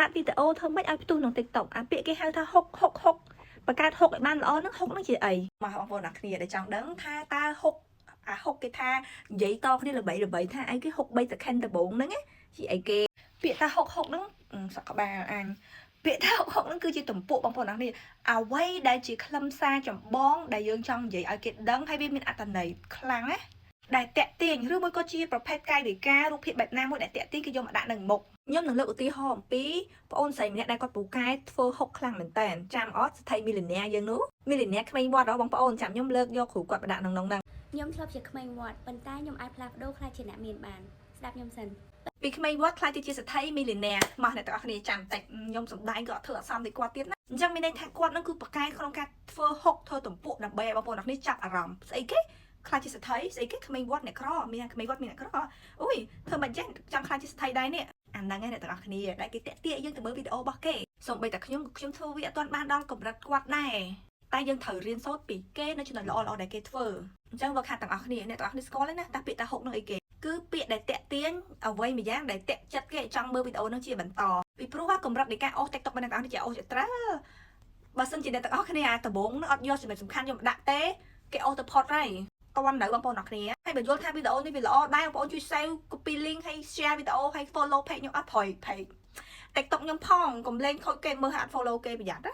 កាត់វីដេអូធ្វើម៉េចឲ្យផ្ទុះក្នុង TikTok អាពាក្យគេហៅថាហុកបង្កើតហុកឲ្យបានល្អហ្នឹងហុកហ្នឹងជាអីមកបងប្អូនអ្នកគ្នាដែលចង់ដឹងថាតើហុកអាហុកគេថានិយាយតគ្នាល្បីថាអីគេហុក3 second ដំបូងហ្នឹងជាអីគេពាក្យថាហុកហ្នឹងសក់ក្បាលអញពាក្យថាហុកហ្នឹងគឺជាទំពួកបងប្អូនអ្នកគ្នាអ្វីដែលជាខ្លឹមសារចម្បងដែលយើងចង់និយាយឲ្យគេដឹងហើយវាមានអត្ថន័យខ្លាំងណាដែលតាក់ទាញឬមួយក៏ជាប្រភេទកាយវិការរូបភាពបែបណាមួយដែលតាក់ទាញគេយកមកដាក់នៅមុខខ្ញុំនឹងលើកឧទាហរណ៍អំពីប្អូនស្រីម្នាក់ដែលគាត់ពូកែធ្វើហុកខ្លាំងមែនតើចាំអត់ស្ថិមីលីនែយើងនោះមីលីនែក្មេងវត្តបងប្អូនចាំខ្ញុំលើកយកគ្រូគាត់មកដាក់ក្នុងហ្នឹងខ្ញុំធ្លាប់ជាក្មេងវត្តប៉ុន្តែខ្ញុំអាចផ្លាស់ប្ដូរខ្លះជាអ្នកមានបានស្ដាប់ខ្ញុំសិនពីក្មេងវត្តខ្លះទៅជាស្ថិមីលីនែមកអ្នកទាំងអស់គ្នាចាំតិចខ្ញុំសំដែងក៏ធ្វើអសន្នដូចគាត់ទៀតណាអញ្ចឹងមានន័យថាគាត់នឹងគឺប្រកែក្នុងការធ្វើហុកធ្វើទំពួកដើម្បីឲ្យបងប្អូនទាំងគ្នាចាប់អារម្មណ៍ស្អីគេខ្លាចជាស្ថិស្អីគេក្មេងវត្តអ្នកក្រមានក្មេងវត្តមានអ្នកក្រអូយធ្វើមិនចេះចង់ខ្លាចជាស្ថិដែរនេះអាហ្នឹងឯងអ្នកទាំងអស់គ្នាដែលគេតាក់ទាញយើងទៅមើលវីដេអូរបស់គេសូម្បីតែខ្ញុំធ្វើវាអត់ទាន់បានដល់កម្រិតគាត់ដែរតែយើងត្រូវរៀនសូត្រពីគេនៅចំណុចល្អៗដែលគេធ្វើអញ្ចឹងវាខាត់ទាំងអស់គ្នាអ្នកទាំងអស់គ្នាស្គាល់ទេណាតែពាក្យតាហុកនឹងអីគេគឺពាក្យដែលតាក់ទាញអ្វីមួយយ៉ាងដែលតាក់ចិត្តគេចង់មើលវីដេអូនឹងជាបន្តពីព្រោះថាកម្រិតនៃការអូស TikTok របស់អ្នកទាំងអស់គ្នាជាអូសចត្រាបើសិនជាអ្នកទាំងអស់គ្នាអាដំបងនឹងអត់យកចំណុចសំខាន់យកមកដាក់ទេគេអូសទៅផុតហើយតន់នៅបងប្អូនអ្នកគ្នាហើយបើយល់ថាវីដេអូនេះវាល្អដែរបងប្អូនជួយ save copy link ហើយ share វីដេអូហើយ follow page ខ្ញុំអត់ page TikTok ខ្ញុំផងកុំលេងខូចគេមើលហើយអត់ follow គេប្រយ័ត្នណា